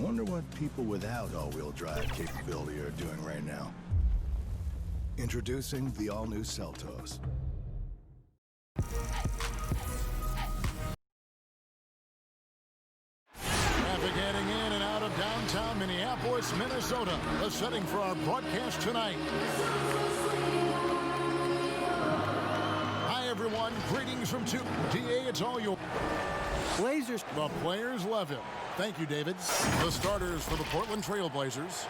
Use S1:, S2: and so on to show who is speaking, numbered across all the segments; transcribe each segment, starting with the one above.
S1: Wonder what people without all-wheel drive capability are doing right now. Introducing the all-new Seltos.
S2: Navigating in and out of downtown Minneapolis, Minnesota. The setting for our broadcast tonight. Hi, everyone. Greetings from 2. DA, it's all your Blazers. The players love him. Thank you, David. The starters for the Portland Trail Blazers.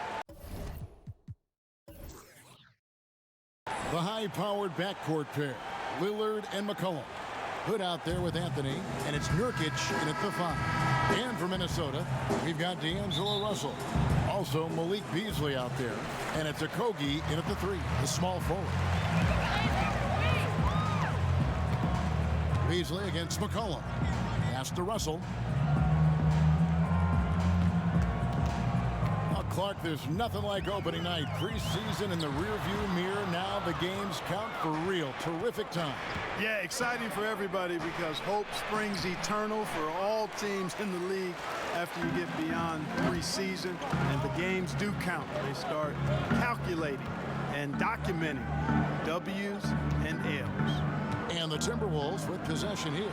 S2: The high-powered backcourt pair, Lillard and McCollum. Hood out there with Anthony, and it's Nurkic in at the 5. And for Minnesota, we've got D'Angelo Russell. Also, Malik Beasley out there, and it's Okogie in at the 3, the small forward. Beasley against McCollum. Pass to Russell. Clark, there's nothing like opening night. Preseason in the rearview mirror. Now the games count for real. Terrific time.
S3: Yeah, exciting for everybody because hope springs eternal for all teams in the league after you get beyond preseason. And the games do count. They start calculating and documenting W's and L's.
S2: And the Timberwolves with possession here.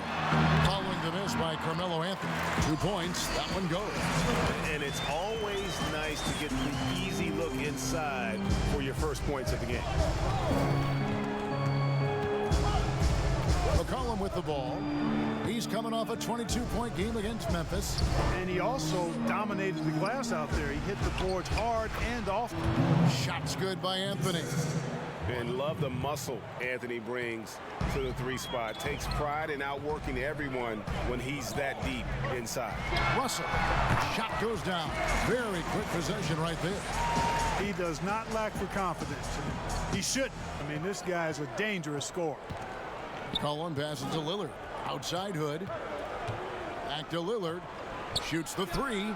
S2: Following the miss by Carmelo Anthony. 2 points. That one goes.
S4: And it's always nice to get the easy look inside for your first points of the game.
S2: McCollum with the ball. He's coming off a 22-point game against Memphis.
S3: And he also dominated the glass out there. He hit the boards hard and often.
S2: Shots good by Anthony.
S4: And love the muscle Anthony brings to the 3 spot. Takes pride in outworking everyone when he's that deep inside.
S2: Russell. Shot goes down. Very quick possession right there.
S3: He does not lack for confidence. He shouldn't. I mean, this guy is a dangerous scorer.
S2: McCollum passes to Lillard. Outside Hood. Back to Lillard. Shoots the 3.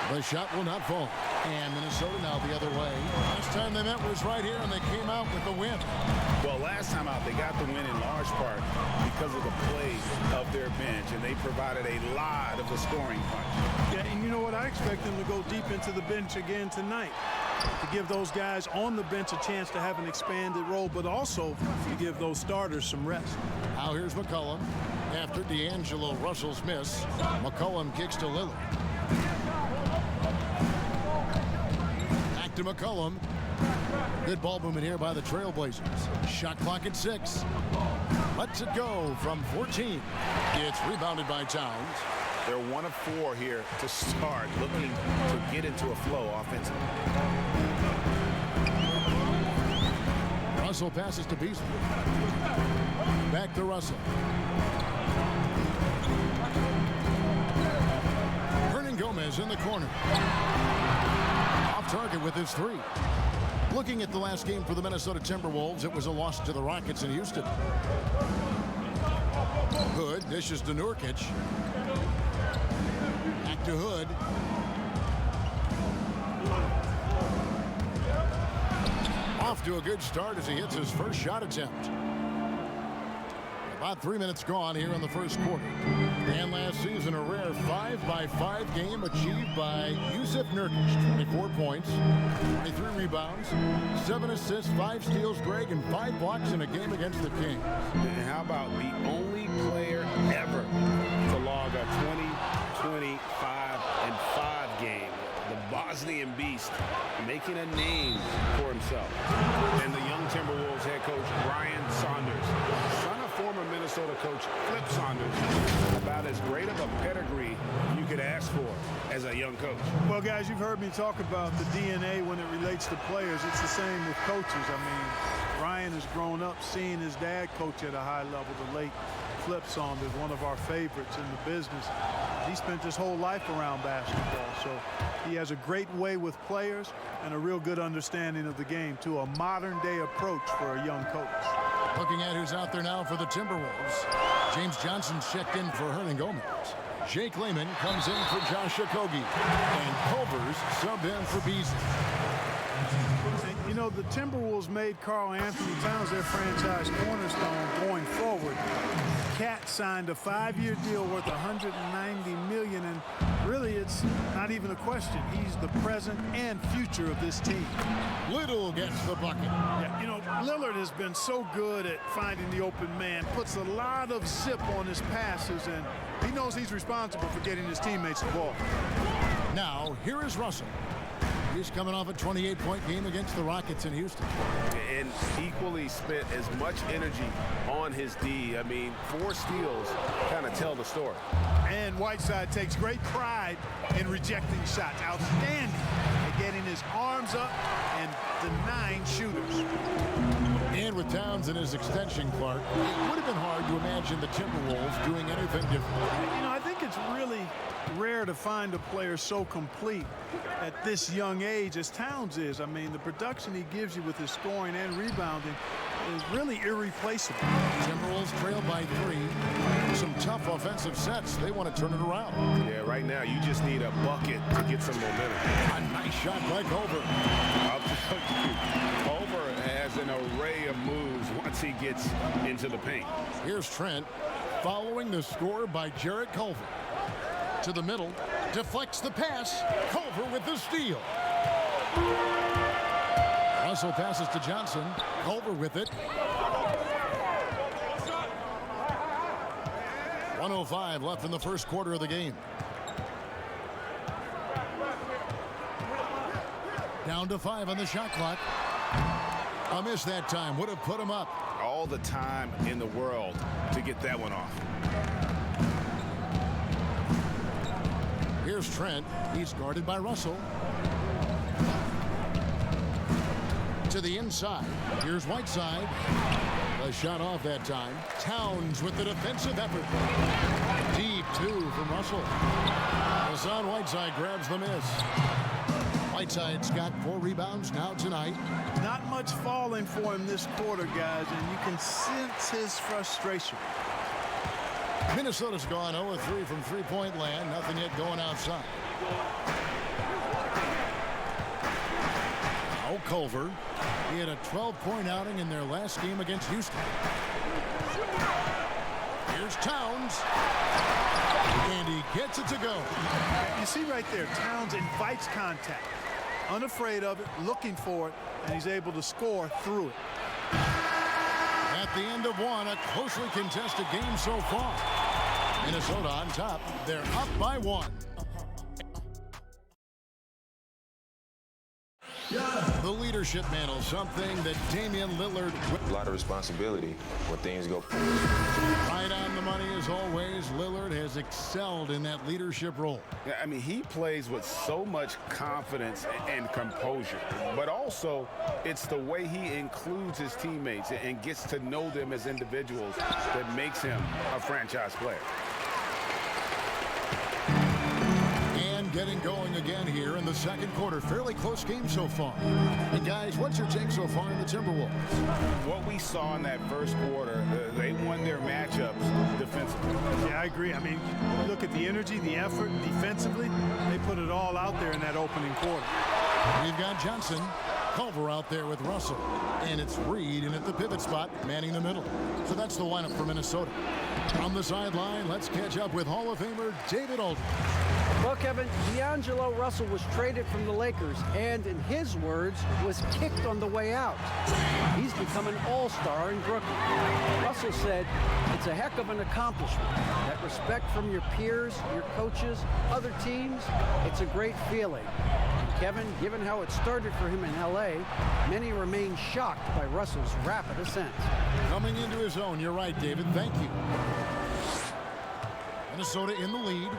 S2: The shot will not fall. And Minnesota now the other way. Last time they met was right here, and they came out with the win.
S4: Well, last time out, they got the win in large part because of the play of their bench, and they provided a lot of the scoring punch.
S3: Yeah, and you know what? I expect them to go deep into the bench again tonight to give those guys on the bench a chance to have an expanded role, but also to give those starters some rest.
S2: Now here's McCollum. After D'Angelo Russell's miss, McCollum kicks to Lillard. To McCollum. Good ball movement here by the Trailblazers. Shot clock at 6. Lets it go from 14. It's rebounded by Towns.
S4: They're 1 of 4 here to start, looking to get into a flow offensively.
S2: Russell passes to Beasley. Back to Russell. Gomez in the corner. Off target with his 3. Looking at the last game for the Minnesota Timberwolves, it was a loss to the Rockets in Houston. Hood dishes to Nurkic. Back to Hood. Off to a good start as he hits his first shot attempt. About 3 minutes gone here in the first quarter. And last season, a rare 5-by-5 game achieved by Jusuf Nurkic. 24 points, 23 rebounds, 7 assists, 5 steals, Greg, and 5 blocks in a game against the Kings.
S4: And how about the only player ever to log a 20-25-5 game? The Bosnian Beast making a name for himself. And the young Timberwolves head coach, Brian Saunders, son of former Minnesota coach Flip Saunders, about as great of a pedigree you could ask for as a young coach.
S3: Well, guys, you've heard me talk about the DNA when it relates to players. It's the same with coaches. I mean, Brian has grown up seeing his dad coach at a high level, the late Flip Saunders, one of our favorites in the business. He spent his whole life around basketball, so he has a great way with players and a real good understanding of the game, to a modern-day approach for a young coach.
S2: Looking at who's out there now for the Timberwolves. James Johnson's checked in for Hernan Gomez. Jake Layman comes in for Josh Okogie. And Culver's subbed in for Beasley.
S3: You know, the Timberwolves made Karl Anthony Towns their franchise cornerstone going forward. Cat signed a 5-year deal worth $190 million, and really, it's not even a question. He's the present and future of this team.
S2: Little gets the bucket.
S3: Yeah, you know, Lillard has been so good at finding the open man, puts a lot of zip on his passes, and he knows he's responsible for getting his teammates the ball.
S2: Now, here is Russell. He's coming off a 28-point game against the Rockets in Houston.
S4: And equally spent as much energy on his D. I mean, 4 steals kind of tell the story.
S3: And Whiteside takes great pride in rejecting shots. Outstanding at getting his arms up and denying shooters.
S2: And with Towns in his extension, Clark, it would have been hard to imagine the Timberwolves doing anything different.
S3: You know, I think it's really rare to find a player so complete at this young age as Towns is. I mean, the production he gives you with his scoring and rebounding is really irreplaceable.
S2: Timberwolves trail by 3. Some tough offensive sets. They want to turn it around.
S4: Yeah, right now you just need a bucket to get some momentum.
S2: A nice shot by Culver.
S4: I'll tell you, Culver has an array of moves once he gets into the paint.
S2: Here's Trent following the score by Jarrett Culver. To the middle, deflects the pass. Culver with the steal. Russell passes to Johnson. Culver with it. 1:05 left in the first quarter of the game. Down to 5 on the shot clock. A miss that time. Would have put him up.
S4: All the time in the world to get that one off.
S2: Here's Trent. He's guarded by Russell. To the inside. Here's Whiteside. A shot off that time. Towns with the defensive effort. Deep 2 from Russell. Hassan Whiteside grabs the miss. Whiteside's got 4 rebounds now tonight.
S3: Not much falling for him this quarter, guys, and you can sense his frustration.
S2: Minnesota's gone 0-3 from three-point land. Nothing yet going outside. Now Culver. He had a 12-point outing in their last game against Houston. Here's Towns. And he gets it to go.
S3: You see right there, Towns invites contact. Unafraid of it, looking for it, and he's able to score through it.
S2: At the end of one, a closely contested game so far. Minnesota on top. They're up by 1. The leadership mantle, something that Damian Lillard...
S5: A lot of responsibility when things go poorly.
S2: Right on the money as always. Lillard has excelled in that leadership role.
S4: Yeah, I mean, he plays with so much confidence and composure, but also it's the way he includes his teammates and gets to know them as individuals that makes him a franchise player.
S2: Getting going again here in the second quarter. Fairly close game so far. And guys, what's your take so far in the Timberwolves?
S4: What we saw in that first quarter, they won their matchups defensively.
S3: Yeah, I agree. I mean, look at the energy, the effort defensively. They put it all out there in that opening quarter.
S2: We've got Johnson, Culver out there with Russell. And it's Reed in at the pivot spot, manning the middle. So that's the lineup for Minnesota. On the sideline, let's catch up with Hall of Famer David Aldridge.
S6: Well, Kevin, D'Angelo Russell was traded from the Lakers and, in his words, was kicked on the way out. He's become an all-star in Brooklyn. Russell said, it's a heck of an accomplishment. That respect from your peers, your coaches, other teams, it's a great feeling. Kevin, given how it started for him in L.A., many remain shocked by Russell's rapid ascent.
S2: Coming into his own, you're right, David. Thank you. Minnesota in the lead.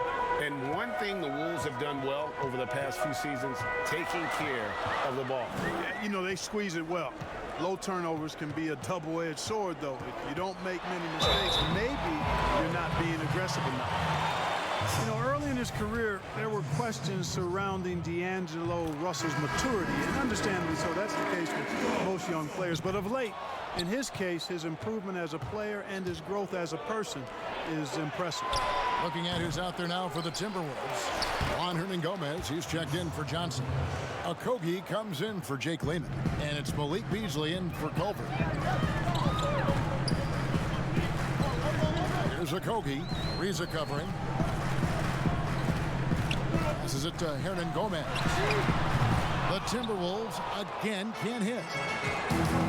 S4: And one thing the Wolves have done well over the past few seasons, taking care of the ball.
S3: You know, they squeeze it well. Low turnovers can be a double-edged sword, though. If you don't make many mistakes, maybe you're not being aggressive enough. You know, early in his career, there were questions surrounding D'Angelo Russell's maturity, and understandably so. That's the case with most young players. But of late, in his case, his improvement as a player and his growth as a person is impressive.
S2: Looking at who's out there now for the Timberwolves. Juan Hernan-Gomez, he's checked in for Johnson. Okogie comes in for Jake Layman. And it's Malik Beasley in for Culver. Here's Okogie. Reza covering. Passes it to Hernan Gomez. The Timberwolves again can't hit.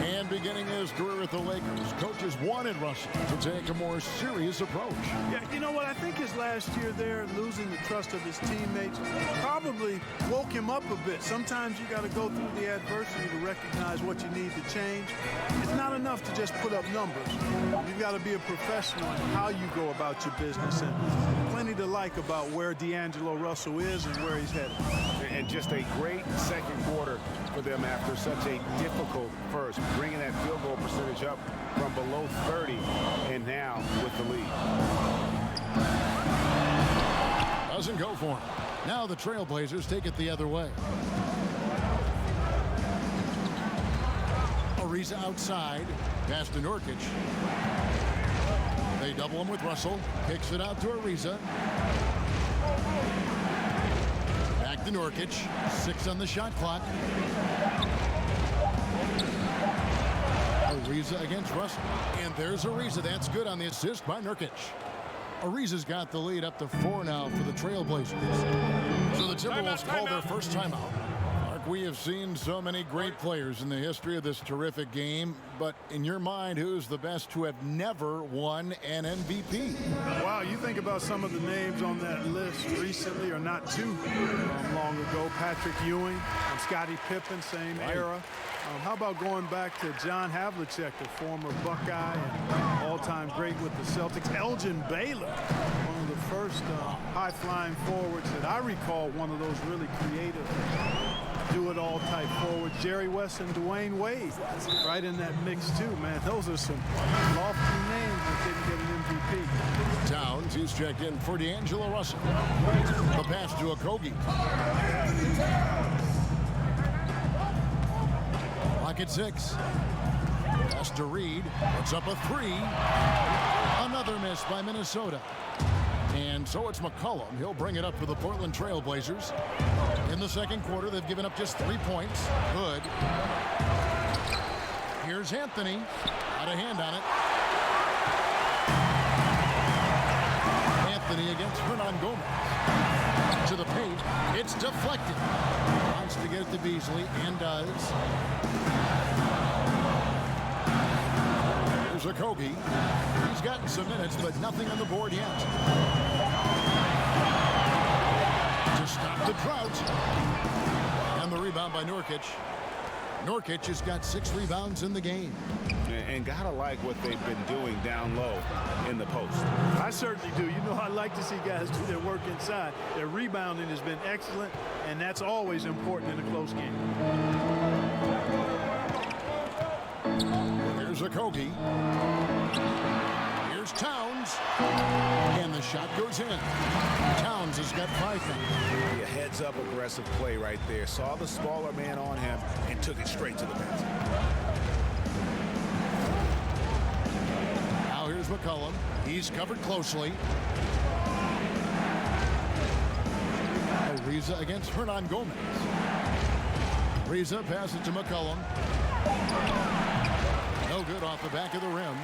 S2: And beginning his career with the Lakers, coaches wanted Russell to take a more serious approach.
S3: Yeah, you know what? I think his last year there, losing the trust of his teammates, probably woke him up a bit. Sometimes you got to go through the adversity to recognize what you need to change. It's not enough to just put up numbers. You've got to be a professional in how you go about your business, and plenty to like about where D'Angelo Russell is and where he's headed.
S4: And just a great second quarter for them after such a difficult first, bringing that field goal percentage up from below 30 and now with the lead.
S2: Doesn't go for him. Now the Trailblazers take it the other way. Ariza outside, pass to Nurkic. They double him with Russell, kicks it out to Ariza. Back to Nurkic, 6 on the shot clock. Ariza against Russell, and there's Ariza. That's good on the assist by Nurkic. Ariza's got the lead up to 4 now for the Trailblazers. So the Timberwolves call their first timeout. Mark, we have seen so many great players in the history of this terrific game, but in your mind, who's the best to have never won an MVP?
S3: Wow, you think about some of the names on that list recently, or not too long ago. Patrick Ewing, Scottie Pippen, same era. How about going back to John Havlicek, the former Buckeye and all-time great with the Celtics. Elgin Baylor, one of the first high-flying forwards that I recall, one of those really creative do-it-all type forwards. Jerry West and Dwayne Wade right in that mix too, man. Those are some lofty names that didn't get an MVP.
S2: Towns, he's checked in for D'Angelo Russell. The pass to Okogie. Clock at 6. Pass to Reed. Puts up a 3. Another miss by Minnesota. And so it's McCollum. He'll bring it up for the Portland Trailblazers. In the second quarter, they've given up just 3 points. Good. Here's Anthony. Got a hand on it. Anthony against Hernan Gomez. To the paint. It's deflected. Wants to get it to Beasley, and does. Here's Okogie. He's gotten some minutes, but nothing on the board yet. To stop the drought. And the rebound by Nurkic. Nurkic has got 6 rebounds in the game.
S4: And gotta like what they've been doing down low in the post.
S3: I certainly do. You know, I like to see guys do their work inside. Their rebounding has been excellent, and that's always important in a close game.
S2: Here's Okogie. Here's Towns. And the shot goes in. Towns has got 5 now.
S4: A heads-up aggressive play right there. Saw the smaller man on him and took it straight to the basket.
S2: Now here's McCollum. He's covered closely. Ariza against Hernan Gomez. Ariza passes to McCollum. No good off the back of the rim.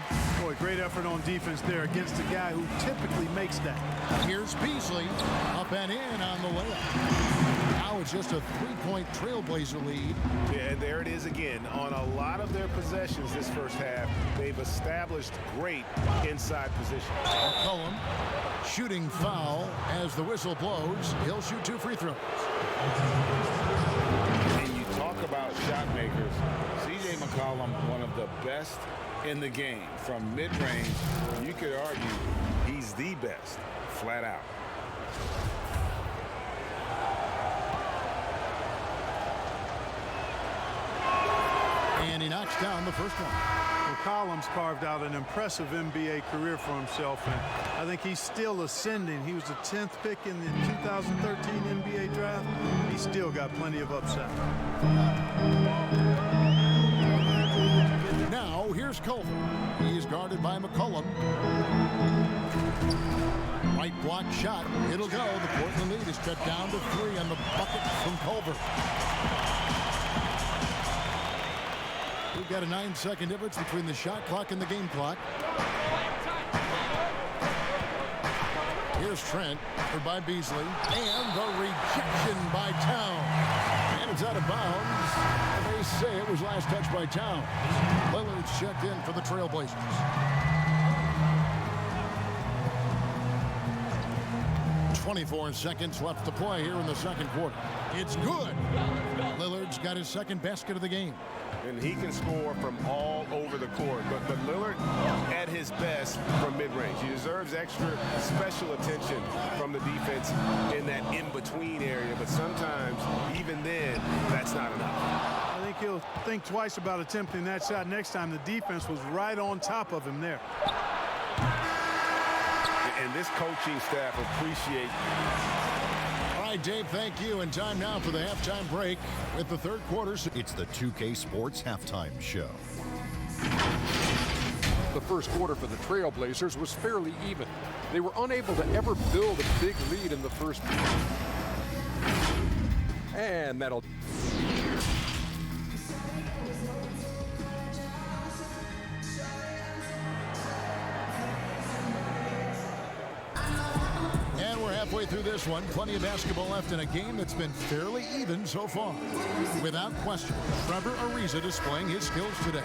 S3: Boy, great effort on defense there against a guy who typically makes that.
S2: Here's Beasley. Up and in on the layup. Now it's just a 3-point Trailblazer lead.
S4: Yeah, and there it is again. On a lot of their possessions this first half, they've established great inside position.
S2: McCollum shooting foul as the whistle blows. He'll shoot 2 free throws.
S4: And you talk about shot makers. C.J. McCollum, one of the best in the game. From mid-range, you could argue he's the best, flat out.
S2: And he knocks down the first one.
S3: McCollum's carved out an impressive NBA career for himself, and I think he's still ascending. He was the 10th pick in the 2013 NBA draft. He's still got plenty of upside.
S2: Now here's Culver. He's guarded by McCollum. Right block shot. It'll go. The Portland lead is cut down to 3 on the bucket from Culver. We've got a 9-second difference between the shot clock and the game clock. Here's Trent, covered by Beasley, and the rejection by Town. And it's out of bounds. They say it was last touched by Town. Lillard's checked in for the Trailblazers. 24 seconds left to play here in the second quarter. It's good. Lillard's got his second basket of the game.
S4: And he can score from all over the court. But Lillard at his best from mid-range. He deserves extra special attention from the defense in that in-between area. But sometimes, even then, that's not enough.
S3: I think he'll think twice about attempting that shot next time. The defense was right on top of him there.
S4: And this coaching staff appreciate.
S2: All right, Dave, thank you. And time now for the halftime break with the third quarter.
S1: It's the 2K Sports Halftime Show.
S7: The first quarter for the Trailblazers was fairly even. They were unable to ever build a big lead in the first. And that'll.
S2: Halfway through this one, plenty of basketball left in a game that's been fairly even so far. Without question, Trevor Ariza displaying his skills today.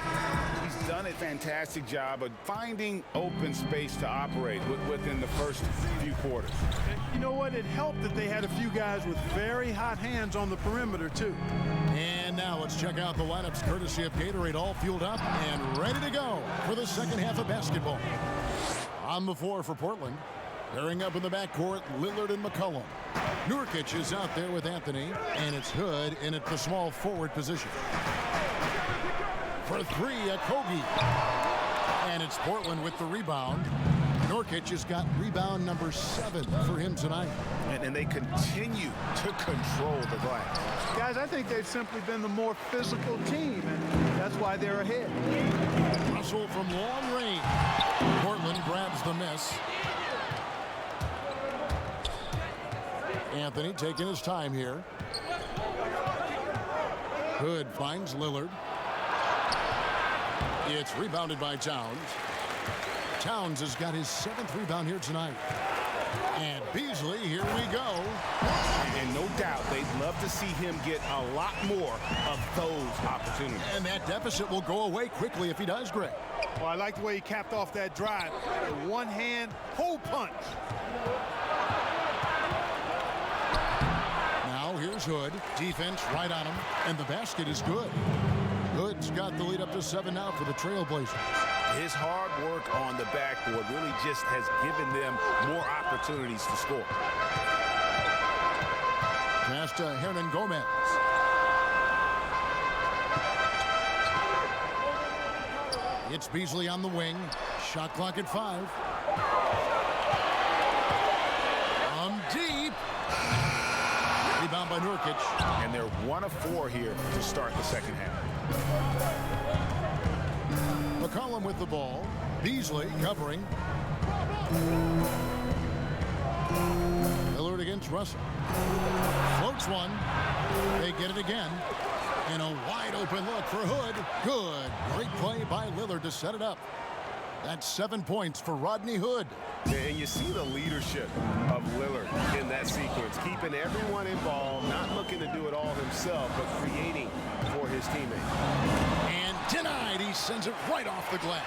S4: He's done a fantastic job of finding open space to operate within the first few quarters.
S3: And you know what? It helped that they had a few guys with very hot hands on the perimeter, too.
S2: And now let's check out the lineups courtesy of Gatorade, all fueled up and ready to go for the second half of basketball. On the floor for Portland. Pairing up in the backcourt, Lillard and McCollum. Nurkic is out there with Anthony, and it's Hood in at the small forward position. For three, Kogi. And it's Portland with the rebound. Nurkic has got rebound number 7 for him tonight.
S4: And they continue to control the glass.
S3: Guys, I think they've simply been the more physical team, and that's why they're ahead.
S2: Russell from long range. Portland grabs the miss. Anthony taking his time here. Hood finds Lillard. It's rebounded by Towns. Towns has got his 7th rebound here tonight. And Beasley, here we go.
S4: And no doubt they'd love to see him get a lot more of those opportunities.
S2: And that deficit will go away quickly if he does, Greg.
S3: Well, I like the way he capped off that drive. The one-hand hole punch. Here's Hood. Defense right on him, and the basket is good. Hood's got the lead up to 7 now for the Trailblazers.
S4: His hard work on the backboard really just has given them more opportunities to score.
S2: Pass to Hernan Gomez. It's Beasley on the wing. Shot clock at 5. Deep. Rebound by Nurkic.
S4: And they're 1 of 4 here to start the second half.
S2: McCollum with the ball. Beasley covering. Lillard against Russell. Floats one. They get it again. And a wide open look for Hood. Good. Great play by Lillard to set it up. That's 7 points for Rodney Hood.
S4: And you see the leadership of Lillard in that sequence, keeping everyone involved, not looking to do it all himself, but creating for his teammates.
S2: And denied. He sends it right off the glass.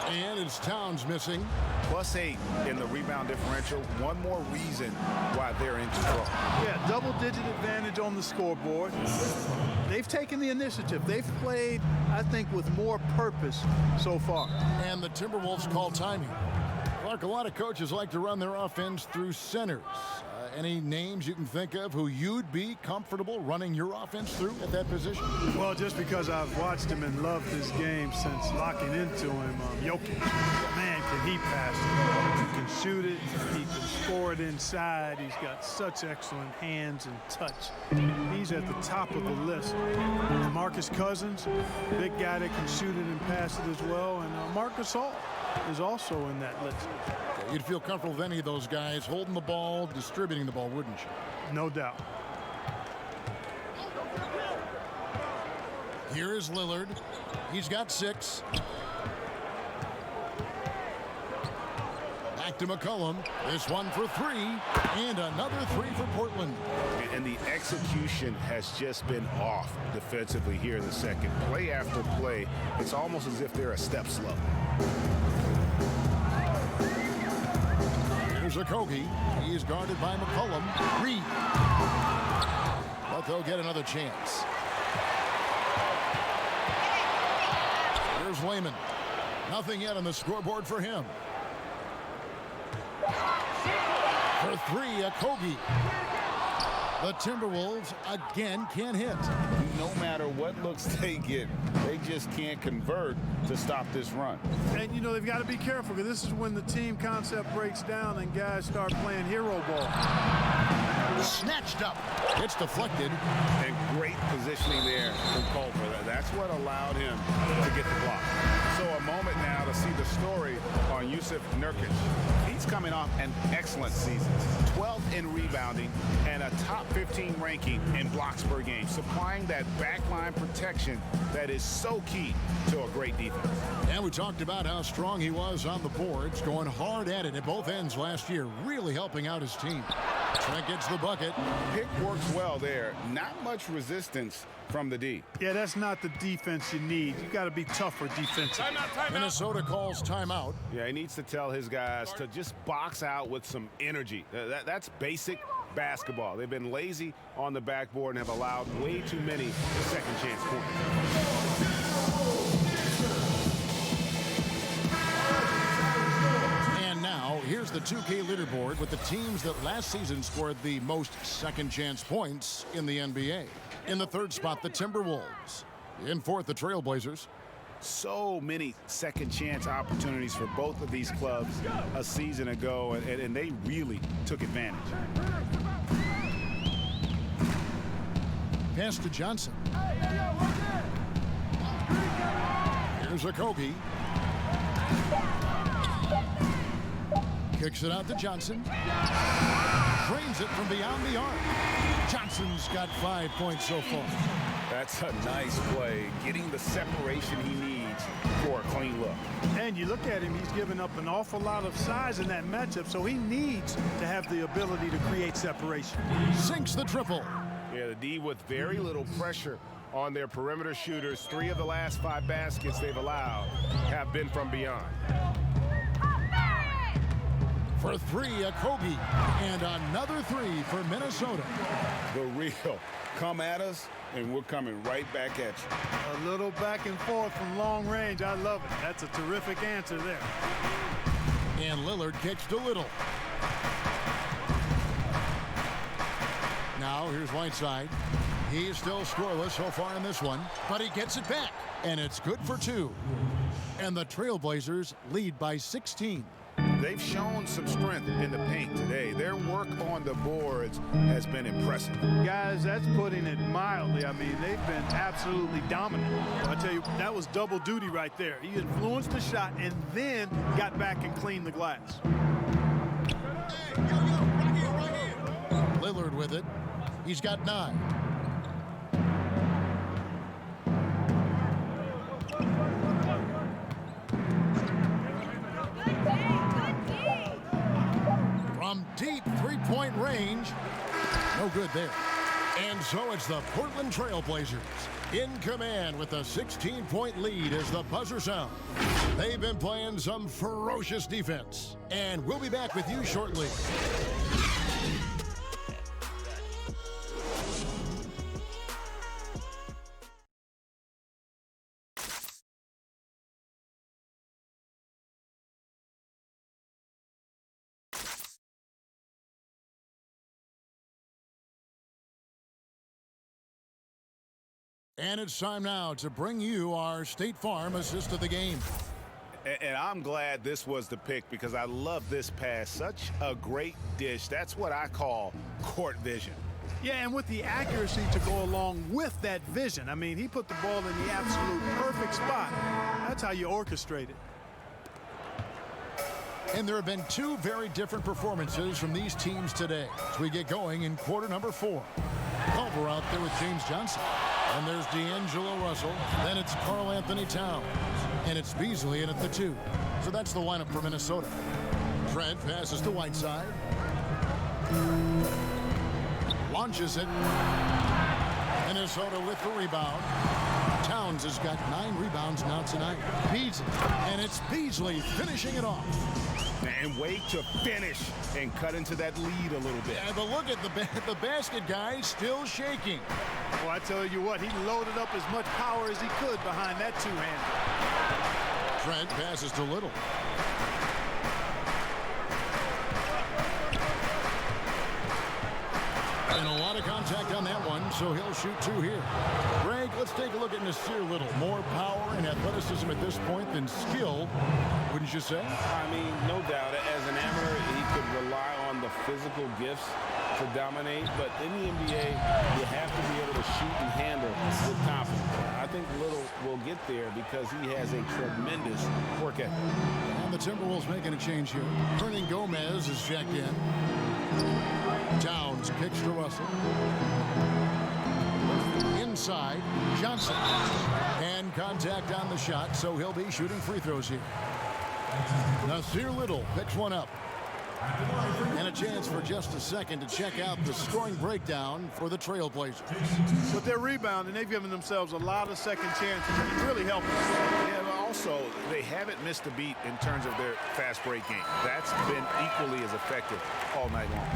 S2: And it's Towns missing.
S4: +8 in the rebound differential. One more reason why they're in control.
S3: Yeah, double-digit advantage on the scoreboard. They've taken the initiative. They've played, I think, with more purpose so far.
S2: And the Timberwolves call timing. Clark, a lot of coaches like to run their offense through centers. Any names you can think of who you'd be comfortable running your offense through at that position?
S3: Well, just because I've watched him and loved his game since locking into him, Jokic. Man, can he pass it. He can shoot it. He can score it inside. He's got such excellent hands and touch. He's at the top of the list. Marcus Cousins, big guy that can shoot it and pass it as well. And Marcus Hall is also in that list.
S2: You'd feel comfortable with any of those guys holding the ball, distributing the ball, wouldn't you?
S3: No doubt.
S2: Here is Lillard. He's got 6. Back Back to McCollum. This one for three, and another three for Portland.
S4: And the execution has just been off defensively here in the second. Play after play, it's almost as if they're a step slow.
S2: Here's Okogie. He is guarded by McCollum. Reed. But they'll get another chance. Here's Wayman. Nothing yet on the scoreboard for him. For three, Okogie. The Timberwolves again can't hit.
S4: No matter what looks they get, they just can't convert to stop this run.
S3: And, you know, they've got to be careful because this is when the team concept breaks down and guys start playing hero ball.
S2: Snatched up. It's deflected.
S4: And great positioning there from Culver. That's what allowed him to get the block. So a moment now to see the story on Jusuf Nurkic. He's coming off an excellent season. 12th in rebounding and a top 15 ranking in blocks per game, supplying that backline protection that is so key to a great defense.
S2: And we talked about how strong he was on the boards, going hard at it at both ends last year, really helping out his team. Trent gets the bucket.
S4: Pick works well there. Not much resistance from the D.
S3: Yeah, that's not the defense you need. You got to be tougher defensively.
S2: Minnesota calls timeout.
S4: Yeah, he needs to tell his guys to just box out with some energy. That's basic basketball. They've been lazy on the backboard and have allowed way too many second chance points.
S2: Here's the 2K leaderboard with the teams that last season scored the most second chance points in the NBA. In the third spot, the Timberwolves. In fourth, the Trailblazers.
S4: So many second chance opportunities for both of these clubs a season ago, and they really took advantage.
S2: Pass to Johnson. Here's Okogie. Kicks it out to Johnson. Drains it from beyond the arc. Johnson's got 5 points so far.
S4: That's a nice play, getting the separation he needs for a clean look.
S3: And you look at him, he's given up an awful lot of size in that matchup, so he needs to have the ability to create separation.
S2: Sinks the triple.
S4: Yeah, the D with very little pressure on their perimeter shooters. 3 of the last 5 baskets they've allowed have been from beyond.
S2: For three, Okogie, and another three for Minnesota.
S4: The real come at us, and we're coming right back at you.
S3: A little back and forth from long range. I love it. That's a terrific answer there.
S2: And Lillard kicks to Little. Now here's Whiteside. He's still scoreless so far in this one, but he gets it back, and it's good for 2. And the Trailblazers lead by 16.
S4: They've shown some strength in the paint today. Their work on the boards has been impressive.
S3: Guys, that's putting it mildly. I mean, they've been absolutely dominant. I tell you, that was double duty right there. He influenced the shot and then got back and cleaned the glass.
S2: Lillard with it. He's got 9. From deep three-point range. No good there. And so it's the Portland Trailblazers in command with a 16-point lead as the buzzer sounds. They've been playing some ferocious defense. And we'll be back with you shortly. And it's time now to bring you our State Farm assist of the game.
S4: And I'm glad this was the pick because I love this pass. Such a great dish. That's what I call court vision.
S3: Yeah, and with the accuracy to go along with that vision. I mean, he put the ball in the absolute perfect spot. That's how you orchestrate it.
S2: And there have been 2 very different performances from these teams today as we get going in quarter number 4. Culver out there with James Johnson. And there's D'Angelo Russell. Then it's Karl Anthony Towns. And it's Beasley in at the 2. So that's the lineup for Minnesota. Trent passes to Whiteside. Launches it. Minnesota with the rebound. Towns has got 9 rebounds now tonight. Beasley, and it's Beasley finishing it off.
S4: And wait to finish and cut into that lead a little bit.
S2: Yeah, but look at the basket guy still shaking.
S3: Well, I tell you what, he loaded up as much power as he could behind that two-hander.
S2: Trent passes to Little. And a lot of contact on that one, so he'll shoot 2 here. Greg, let's take a look at Nasir Little. More power and athleticism at this point than skill, wouldn't you say?
S4: I mean, no doubt. As an amateur, he could rely on the physical gifts to dominate, but in the NBA, you have to be able to shoot and handle with confidence. I think Little will get there because he has a tremendous work ethic.
S2: And the Timberwolves making a change here. Hernan Gomez is checked in. Towns kicks to Russell. Inside, Johnson. And contact on the shot, so he'll be shooting free throws here. Nasir Little picks one up. And a chance for just a second to check out the scoring breakdown for the Trailblazers.
S3: But they're rebounding. They've given themselves a lot of second chances. It's really helping.
S4: Yeah, but also, they haven't missed a beat in terms of their fast break game. That's been equally as effective all night long.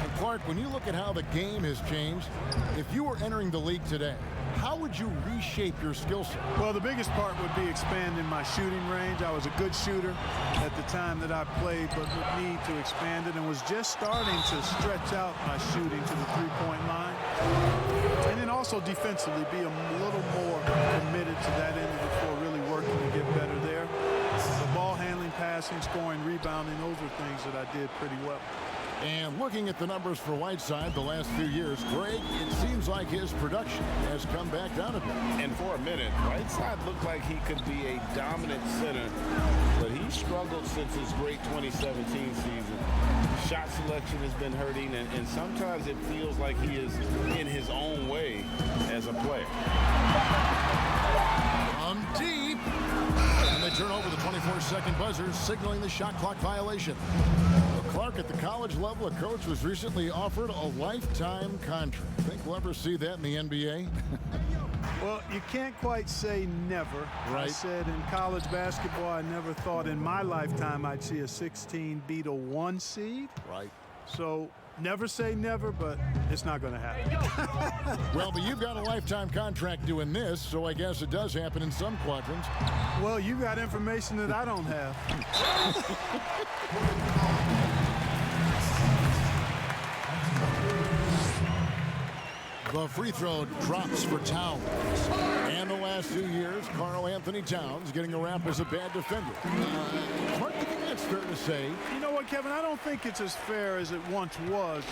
S2: And Clark, when you look at how the game has changed, if you were entering the league today, how would you reshape your skill set?
S3: Well, the biggest part would be expanding my shooting range. I was a good shooter at the time that I played, but would need to expand it and was just starting to stretch out my shooting to the three-point line. And then also defensively be a little more committed to that end of the floor, really working to get better there. The ball handling, passing, scoring, rebounding, those are things that I did pretty well.
S2: And looking at the numbers for Whiteside the last few years, Greg, it seems like his production has come back down a bit.
S4: And for a minute, Whiteside looked like he could be a dominant center, but he struggled since his great 2017 season. Shot selection has been hurting, and sometimes it feels like he is in his own way as a player.
S2: Deep. And they turn over the 24-second buzzer, signaling the shot clock violation. Clark, at the college level, a coach was recently offered a lifetime contract. Think we'll ever see that in the NBA?
S3: Well, you can't quite say never.
S2: Right.
S3: I said in college basketball, I never thought in my lifetime I'd see a 16 beat a 1 seed.
S2: Right.
S3: So never say never, but it's not going to happen.
S2: Well, but you've got a lifetime contract doing this, so I guess it does happen in some quadrants.
S3: Well, you got information that I don't have.
S2: The free throw drops for Towns. And the last 2 years, Karl Anthony Towns getting a rap as a bad defender. Clark, do you think that's fair to say?
S3: You know what, Kevin? I don't think it's as fair as it once was.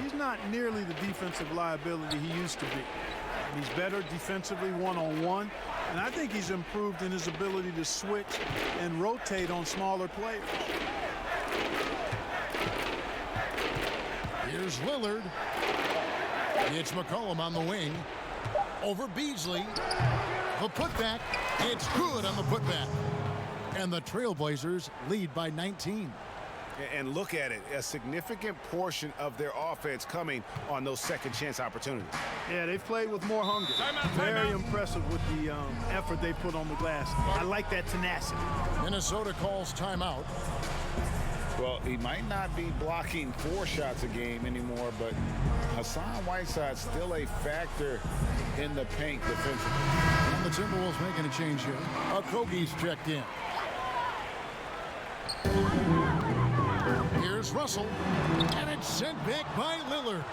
S3: He's not nearly the defensive liability he used to be. He's better defensively one-on-one, and I think he's improved in his ability to switch and rotate on smaller players.
S2: Here's Lillard. It's McCollum on the wing. Over Beasley. The putback. It's good on the putback. And the Trailblazers lead by 19.
S4: And look at it, a significant portion of their offense coming on those second chance opportunities.
S3: Yeah, they've played with more hunger. Very impressive with the effort they put on the glass. I like that tenacity.
S2: Minnesota calls timeout.
S4: Well, he might not be blocking 4 shots a game anymore, but Hassan Whiteside's still a factor in the paint defensively.
S2: And the Timberwolves making a change here. Okogie's checked in. Here's Russell, and it's sent back by Lillard.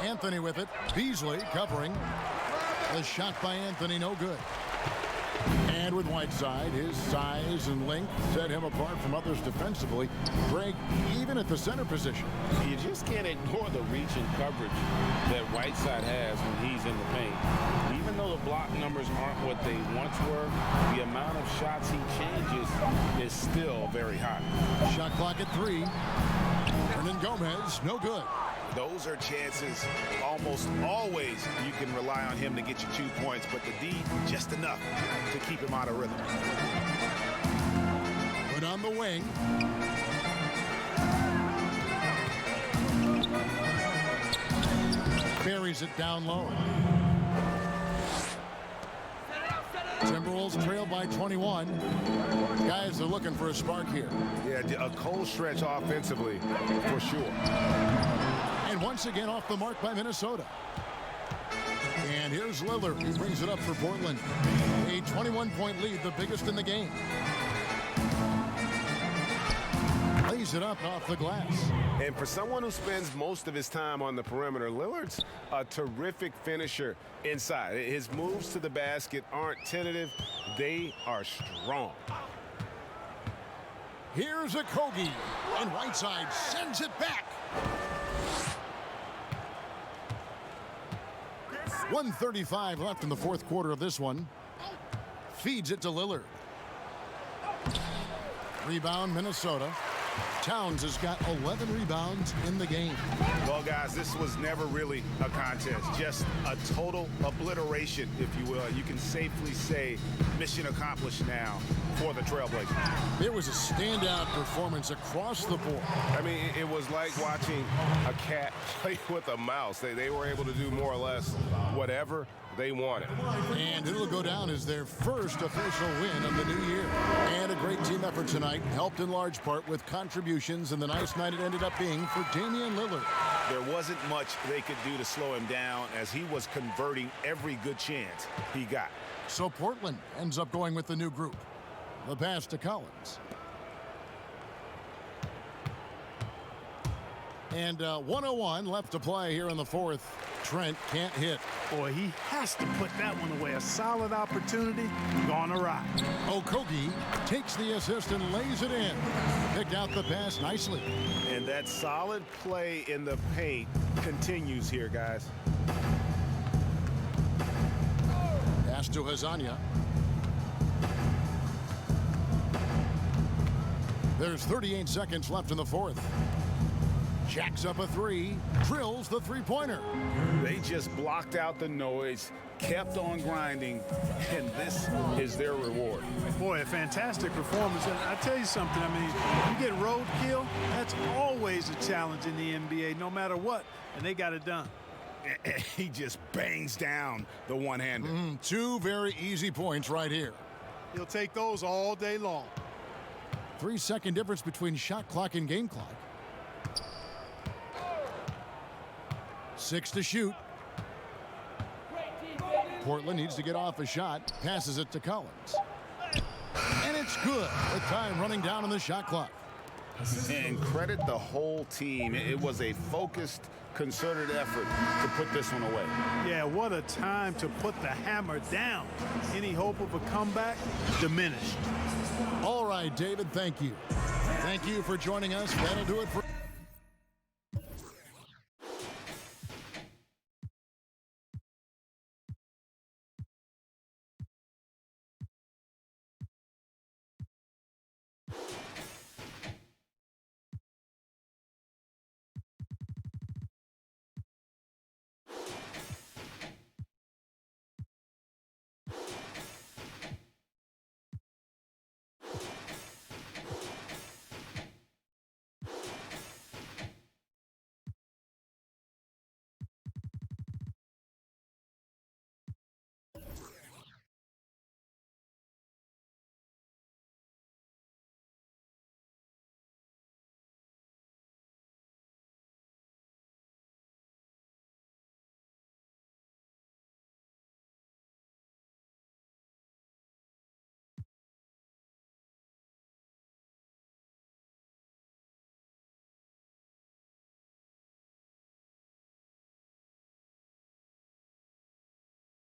S2: Anthony with it. Beasley covering. The shot by Anthony, no good. And with Whiteside, his size and length set him apart from others defensively. Greg, even at the center position.
S4: You just can't ignore the reach and coverage that Whiteside has when he's in the paint. Even though the block numbers aren't what they once were, the amount of shots he changes is still very high.
S2: Shot clock at 3. Hernan Gomez, no good.
S4: Those are chances almost always you can rely on him to get you 2 points, but the D, just enough to keep him out of rhythm.
S2: Put on the wing. Buries it down low. Timberwolves trail by 21. Guys are looking for a spark here.
S4: Yeah, a cold stretch offensively, for sure.
S2: And once again off the mark by Minnesota. And here's Lillard. He brings it up for Portland. A 21-point lead, the biggest in the game. Lays it up off the glass.
S4: And for someone who spends most of his time on the perimeter, Lillard's a terrific finisher inside. His moves to the basket aren't tentative. They are strong.
S2: Here's a Kogi. And Whiteside sends it back. 1:35 left in the fourth quarter of this one. Feeds it to Lillard. Rebound, Minnesota. Towns has got 11 rebounds in the game.
S4: Well, guys, this was never really a contest, just a total obliteration, if you will. You can safely say mission accomplished now for the Trailblazers.
S2: There was a standout performance across the board.
S4: I mean, it was like watching a cat play with a mouse. They were able to do more or less whatever they wanted.
S2: And it'll go down as their first official win of the new year. And a great team effort tonight, helped in large part with contributions, and the nice night it ended up being for Damian Lillard.
S4: There wasn't much they could do to slow him down as he was converting every good chance he got.
S2: So Portland ends up going with the new group. The pass to Collins. And 1:01 left to play here in the fourth. Trent can't hit.
S3: Boy, he has to put that one away. A solid opportunity gone awry.
S2: Okogie takes the assist and lays it in. Picked out the pass nicely.
S4: And that solid play in the paint continues here, guys.
S2: Pass to Hazania. There's 38 seconds left in the fourth. Jacks up a three, drills the three-pointer.
S4: They just blocked out the noise, kept on grinding, and this is their reward.
S3: Boy, a fantastic performance. And I tell you something, I mean, you get roadkill, that's always a challenge in the NBA, no matter what, and they got it done.
S4: He just bangs down the one-hander.
S2: Two very easy points right here.
S3: He'll take those all day long.
S2: 3-second difference between shot clock and game clock. 6 to shoot. Portland needs to get off a shot. Passes it to Collins. And it's good. With time running down on the shot clock.
S4: And credit the whole team. It was a focused, concerted effort to put this one away.
S3: Yeah, what a time to put the hammer down. Any hope of a comeback diminished.
S2: All right, David, thank you. Thank you for joining us. That'll do it for